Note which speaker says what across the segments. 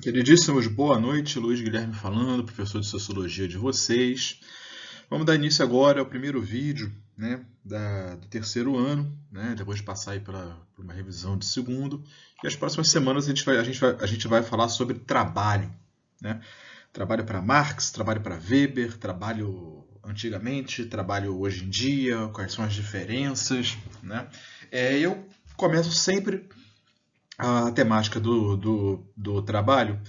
Speaker 1: Queridíssimos, boa noite. Luiz Guilherme falando, professor de Sociologia de vocês. Vamos dar início agora ao primeiro vídeo, né, do terceiro ano, né, depois de passar aí por uma revisão de segundo. E as próximas semanas a gente vai falar sobre trabalho, né? Trabalho para Marx, trabalho para Weber, trabalho antigamente, trabalho hoje em dia, quais são as diferenças, né? Eu começo sempre a temática do trabalho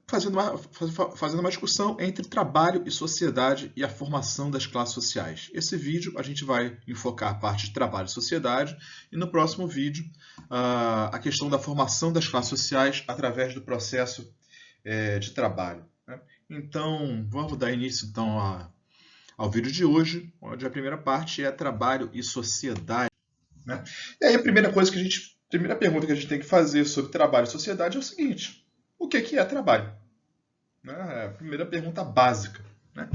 Speaker 1: fazendo uma discussão entre trabalho e sociedade e a formação das classes sociais. Esse vídeo a gente vai enfocar a parte de trabalho e sociedade e no próximo vídeo a questão da formação das classes sociais através do processo de trabalho, né? Então, vamos dar início então ao vídeo de hoje, onde a primeira parte é trabalho e sociedade, né? E aí a primeira pergunta que a gente tem que fazer sobre trabalho e sociedade é o seguinte: o que é trabalho? Né? É a primeira pergunta básica, né?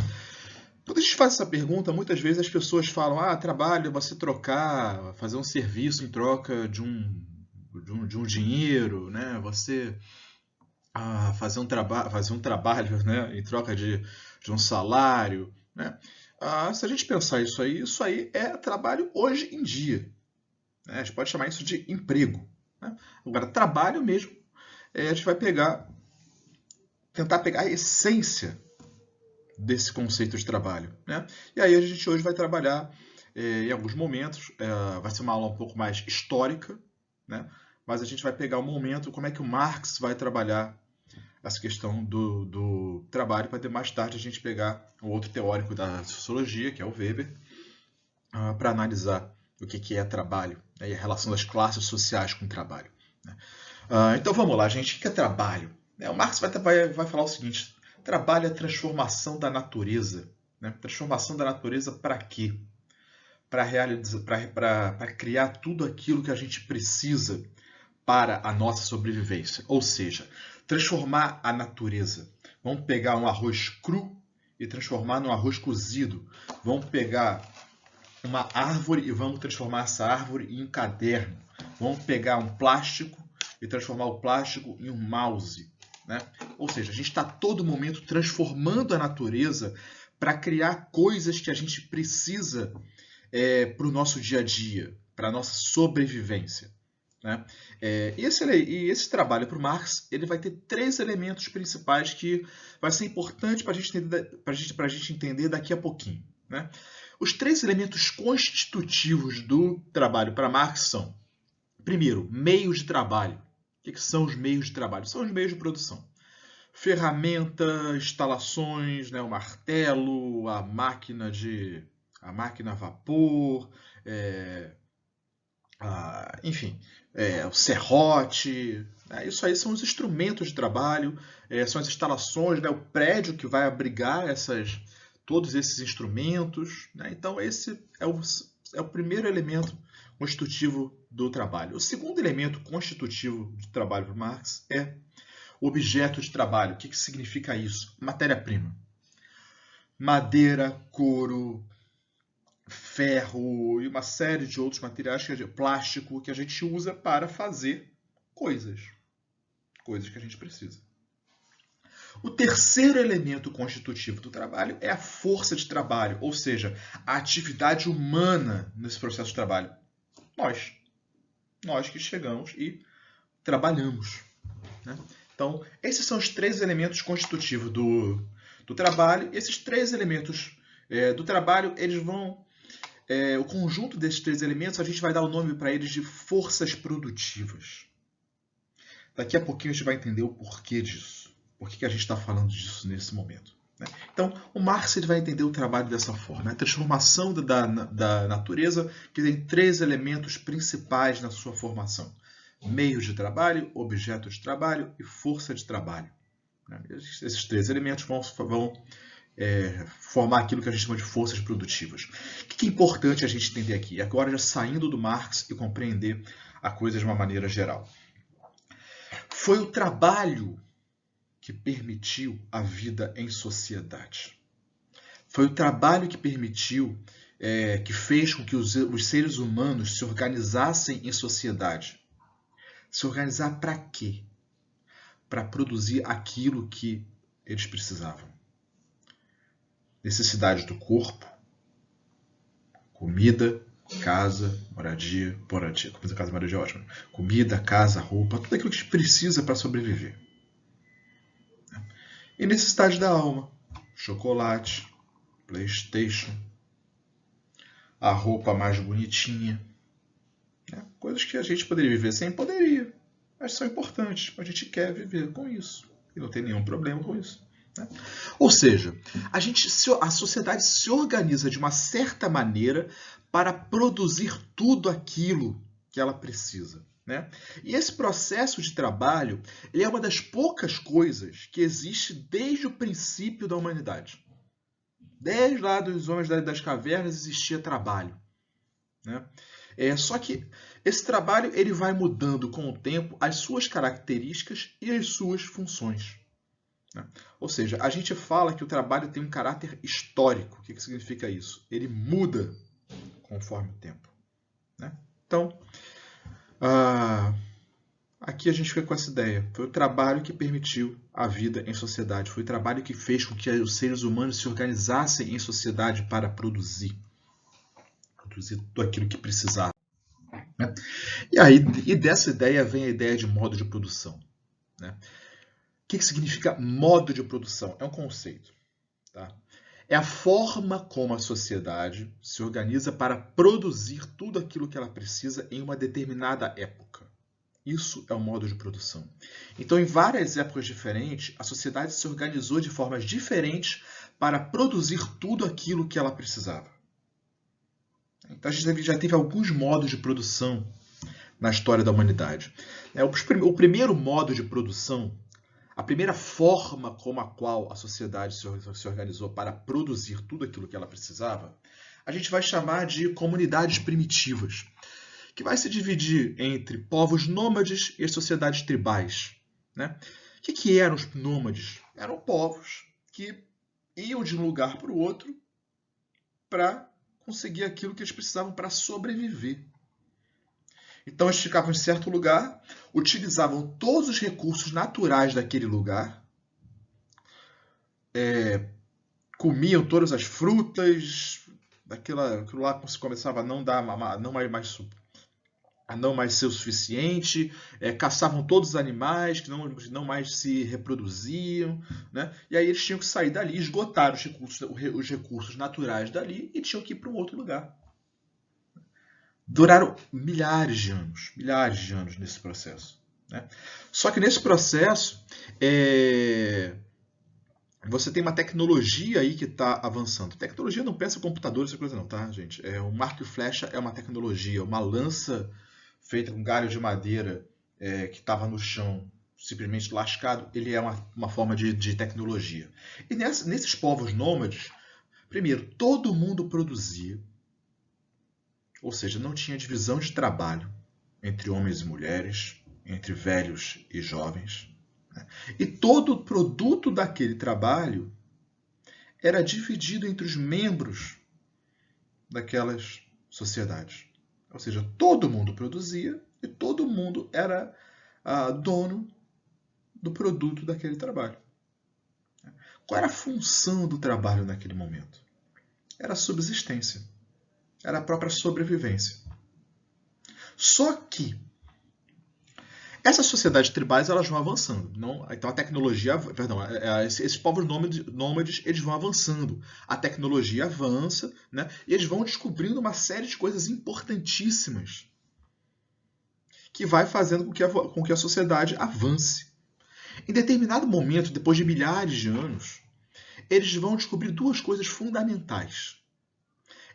Speaker 1: Quando a gente faz essa pergunta, muitas vezes as pessoas falam: trabalho é você trocar, fazer um serviço em troca de um dinheiro, né? Você fazer um trabalho, né, em troca de um salário, né? Se a gente pensar isso aí é trabalho hoje em dia, né? A gente pode chamar isso de emprego, né? Agora, trabalho mesmo, a gente vai tentar pegar a essência desse conceito de trabalho, né? E aí a gente hoje vai trabalhar em alguns momentos, vai ser uma aula um pouco mais histórica, né? Mas a gente vai pegar o momento, como é que o Marx vai trabalhar essa questão do trabalho, para mais tarde a gente pegar o outro teórico da sociologia, que é o Weber, para analisar o que é trabalho, né, e a relação das classes sociais com o trabalho, né? Então vamos lá, gente. O que é trabalho? O Marx vai falar o seguinte: trabalho é a transformação da natureza, né? Transformação da natureza para quê? Para criar tudo aquilo que a gente precisa para a nossa sobrevivência. Ou seja, transformar a natureza. Vamos pegar um arroz cru e transformar num arroz cozido. Vamos pegar uma árvore e vamos transformar essa árvore em um caderno. Vamos pegar um plástico e transformar o plástico em um mouse, né? Ou seja, a gente está a todo momento transformando a natureza para criar coisas que a gente precisa para o nosso dia a dia, para a nossa sobrevivência, né? E esse trabalho para o Marx, ele vai ter três elementos principais que vai ser importante para a gente entender daqui a pouquinho, né? Os três elementos constitutivos do trabalho para Marx são: primeiro, meios de trabalho. O que são os meios de trabalho? São os meios de produção. Ferramenta, instalações, né, o martelo, a máquina a vapor, enfim, o serrote, né? Isso aí são os instrumentos de trabalho, são as instalações, né, o prédio que vai abrigar todos esses instrumentos, né? Então esse é o primeiro elemento constitutivo do trabalho. O segundo elemento constitutivo do trabalho para Marx é o objeto de trabalho. O que significa isso? Matéria-prima. Madeira, couro, ferro e uma série de outros materiais, plástico, que a gente usa para fazer coisas que a gente precisa. O terceiro elemento constitutivo do trabalho é a força de trabalho, ou seja, a atividade humana nesse processo de trabalho. Nós que chegamos e trabalhamos, né? Então, esses são os três elementos constitutivos do trabalho. Esses três elementos do trabalho, eles vão... o conjunto desses três elementos, a gente vai dar o nome para eles de forças produtivas. Daqui a pouquinho a gente vai entender o porquê disso. Por que a gente está falando disso nesse momento, né? Então, o Marx vai entender o trabalho dessa forma: a transformação da natureza, que tem três elementos principais na sua formação: meios de trabalho, objeto de trabalho e força de trabalho. Esses três elementos vão formar aquilo que a gente chama de forças produtivas. O que é importante a gente entender aqui, agora já saindo do Marx e compreender a coisa de uma maneira geral? Foi o trabalho que permitiu a vida em sociedade. Foi o trabalho que permitiu, que fez com que os seres humanos se organizassem em sociedade. Se organizar para quê? para produzir aquilo que eles precisavam. Necessidades do corpo, comida, casa, moradia, comida, casa, moradia é ótimo. Comida, casa, roupa, tudo aquilo que a gente precisa para sobreviver. E necessidade da alma, chocolate, PlayStation, a roupa mais bonitinha, né? Coisas que a gente poderia viver sem, poderia, mas são importantes, a gente quer viver com isso e não tem nenhum problema com isso, né? Ou seja, a sociedade se organiza de uma certa maneira para produzir tudo aquilo que ela precisa, né? E esse processo de trabalho ele é uma das poucas coisas que existe desde o princípio da humanidade. Desde lá dos homens das cavernas existia trabalho, né? Só que esse trabalho ele vai mudando com o tempo as suas características e as suas funções, né? Ou seja, a gente fala que o trabalho tem um caráter histórico. O que significa isso? Ele muda conforme o tempo, né? Então, aqui a gente fica com essa ideia. Foi o trabalho que permitiu a vida em sociedade. Foi o trabalho que fez com que os seres humanos se organizassem em sociedade para produzir tudo aquilo que precisavam, né? E dessa ideia vem a ideia de modo de produção, né? O que significa modo de produção? É um conceito, tá? É a forma como a sociedade se organiza para produzir tudo aquilo que ela precisa em uma determinada época. Isso é o modo de produção. Então, em várias épocas diferentes, a sociedade se organizou de formas diferentes para produzir tudo aquilo que ela precisava. Então, a gente já teve alguns modos de produção na história da humanidade. O primeiro modo de produção, a primeira forma como a qual a sociedade se organizou para produzir tudo aquilo que ela precisava, a gente vai chamar de comunidades primitivas, que vai se dividir entre povos nômades e as sociedades tribais, né? O que eram os nômades? Eram povos que iam de um lugar para o outro para conseguir aquilo que eles precisavam para sobreviver. Então eles ficavam em certo lugar, utilizavam todos os recursos naturais daquele lugar, comiam todas as frutas, aquilo lá começava a não mais ser o suficiente, caçavam todos os animais que não mais se reproduziam, né? E aí eles tinham que sair dali, esgotar os recursos naturais dali e tinham que ir para um outro lugar. Duraram milhares de anos nesse processo, né? Só que nesse processo, você tem uma tecnologia aí que está avançando. Tecnologia não pensa em computador, essa coisa não, tá, gente? Um arco e flecha é uma tecnologia, uma lança feita com galho de madeira que estava no chão, simplesmente lascado, ele é uma forma de tecnologia. E nesses povos nômades, primeiro, todo mundo produzia, ou seja, não tinha divisão de trabalho entre homens e mulheres, entre velhos e jovens, né? E todo o produto daquele trabalho era dividido entre os membros daquelas sociedades. Ou seja, todo mundo produzia e todo mundo era dono do produto daquele trabalho. Qual era a função do trabalho naquele momento? Era a subsistência. Era a própria sobrevivência. Só que essas sociedades tribais elas vão avançando. Então a tecnologia, esses povos nômades eles vão avançando. A tecnologia avança, né? E eles vão descobrindo uma série de coisas importantíssimas que vai fazendo com que a sociedade avance. Em determinado momento, depois de milhares de anos, eles vão descobrir duas coisas fundamentais.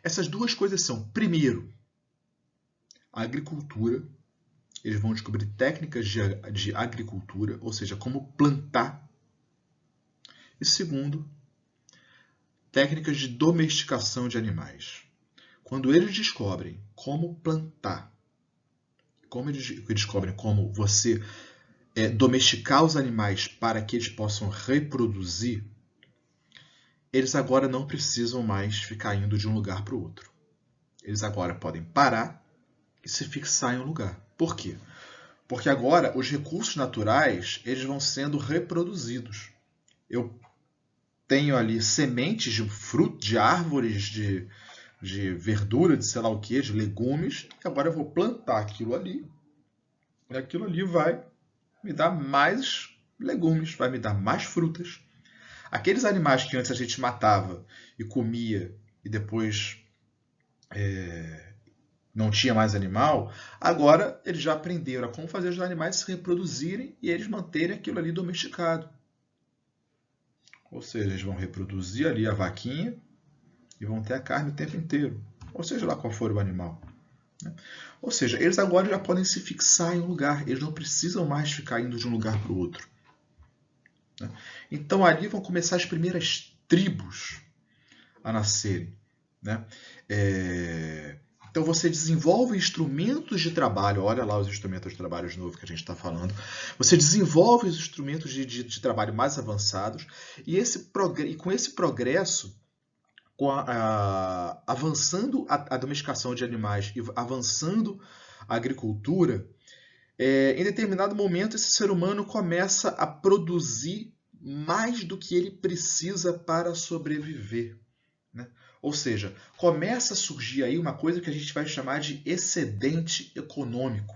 Speaker 1: Essas duas coisas são, primeiro, a agricultura. Eles vão descobrir técnicas de agricultura, ou seja, como plantar. E segundo, técnicas de domesticação de animais. Quando eles descobrem como plantar, como eles descobrem como você domesticar os animais para que eles possam reproduzir, eles agora não precisam mais ficar indo de um lugar para o outro. Eles agora podem parar e se fixar em um lugar. Por quê? Porque agora os recursos naturais eles vão sendo reproduzidos. Eu tenho ali sementes de fruto, de árvores, de verdura, de sei lá o que, de legumes, e agora eu vou plantar aquilo ali, e aquilo ali vai me dar mais legumes, vai me dar mais frutas. Aqueles animais que antes a gente matava e comia e depois não tinha mais animal, agora eles já aprenderam a como fazer os animais se reproduzirem e eles manterem aquilo ali domesticado. Ou seja, eles vão reproduzir ali a vaquinha e vão ter a carne o tempo inteiro. Ou seja, lá qual for o animal. Ou seja, eles agora já podem se fixar em um lugar. Eles não precisam mais ficar indo de um lugar para o outro. Então ali vão começar as primeiras tribos a nascerem. Então você desenvolve instrumentos de trabalho. Olha lá os instrumentos de trabalho de novo que a gente está falando. Você desenvolve os instrumentos de trabalho mais avançados e com esse progresso, avançando a domesticação de animais e avançando a agricultura, em determinado momento esse ser humano começa a produzir mais do que ele precisa para sobreviver. Ou seja, começa a surgir aí uma coisa que a gente vai chamar de excedente econômico.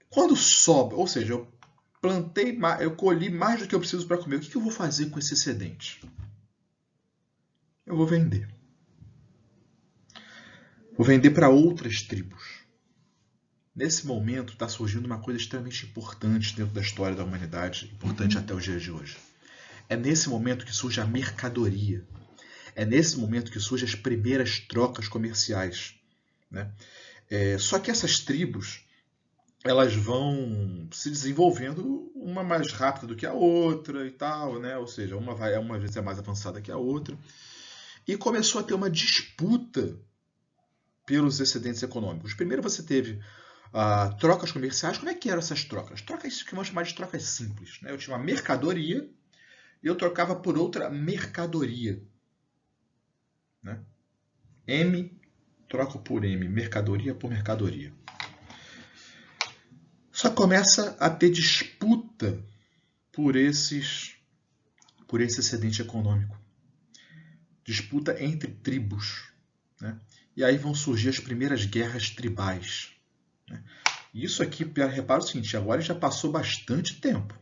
Speaker 1: Quando sobra, ou seja, eu colhi mais do que eu preciso para comer, o que eu vou fazer com esse excedente? Eu vou vender. Vou vender para outras tribos. Nesse momento está surgindo uma coisa extremamente importante dentro da história da humanidade, importante até os dias de hoje. É nesse momento que surge a mercadoria. É nesse momento que surgem as primeiras trocas comerciais. Só que essas tribos elas vão se desenvolvendo uma mais rápida do que a outra e tal, Ou seja, uma vez é mais avançada que a outra. E começou a ter uma disputa pelos excedentes econômicos. Primeiro você teve trocas comerciais. Como é que eram essas trocas? Trocas que vamos chamar de trocas simples. Eu tinha uma mercadoria e eu trocava por outra mercadoria. M troco por M, mercadoria por mercadoria. Só começa a ter disputa por esse excedente econômico. Disputa entre tribos. E aí vão surgir as primeiras guerras tribais. Isso aqui, repara o seguinte, agora já passou bastante tempo.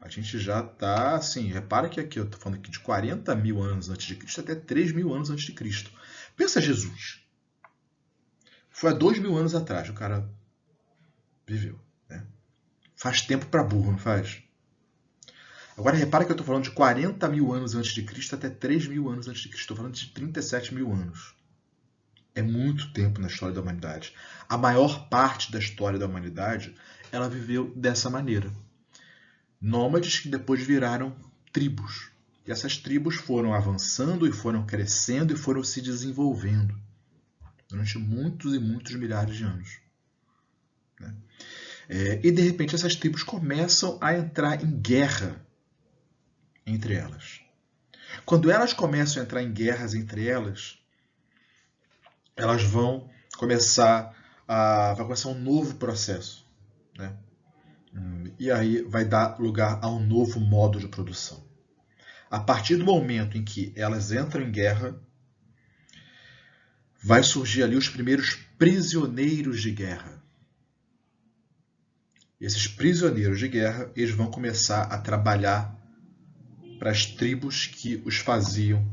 Speaker 1: A gente já está, assim, repara que aqui eu estou falando aqui de 40 mil anos antes de Cristo até 3 mil anos antes de Cristo. Pensa Jesus. Foi há 2 mil anos atrás, o cara viveu. Faz tempo para burro, não faz? Agora repara que eu estou falando de 40 mil anos antes de Cristo até 3 mil anos antes de Cristo. Estou falando de 37 mil anos. É muito tempo na história da humanidade. A maior parte da história da humanidade, ela viveu dessa maneira. Nômades que depois viraram tribos. E essas tribos foram avançando e foram crescendo e foram se desenvolvendo durante muitos e muitos milhares de anos. E de repente essas tribos começam a entrar em guerra entre elas. Quando elas começam a entrar em guerras entre elas, elas vão começar um novo processo. E aí vai dar lugar a um novo modo de produção. A partir do momento em que elas entram em guerra, vai surgir ali os primeiros prisioneiros de guerra. Esses prisioneiros de guerra, eles vão começar a trabalhar para as tribos que os faziam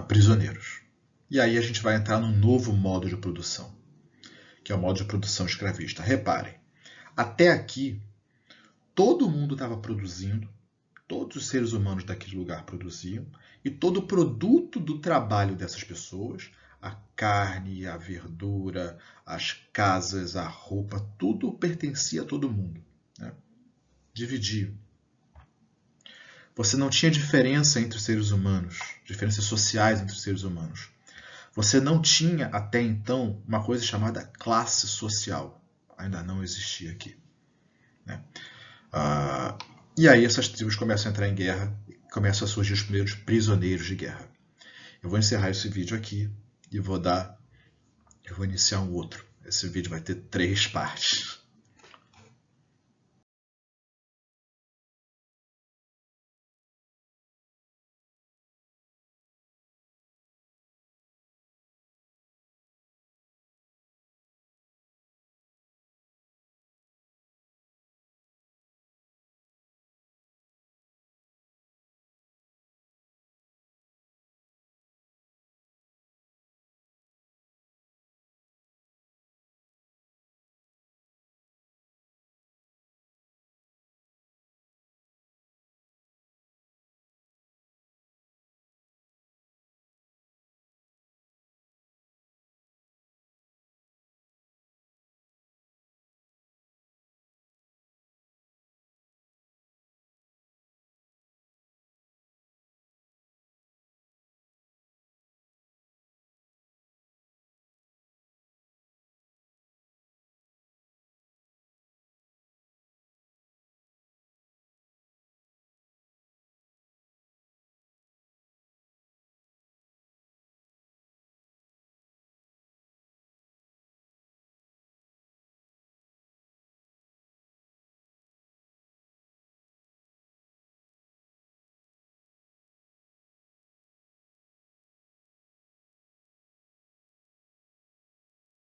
Speaker 1: prisioneiros. E aí a gente vai entrar num novo modo de produção, que é o modo de produção escravista. Reparem, até aqui, todo mundo estava produzindo, todos os seres humanos daquele lugar produziam, e todo o produto do trabalho dessas pessoas, a carne, a verdura, as casas, a roupa, tudo pertencia a todo mundo. Dividiam. Você não tinha diferença entre os seres humanos, diferenças sociais entre os seres humanos. Você não tinha, até então, uma coisa chamada classe social. Ainda não existia aqui. E aí essas tribos começam a entrar em guerra, começam a surgir os primeiros prisioneiros de guerra. Eu vou encerrar esse vídeo aqui e vou iniciar um outro. Esse vídeo vai ter 3 partes.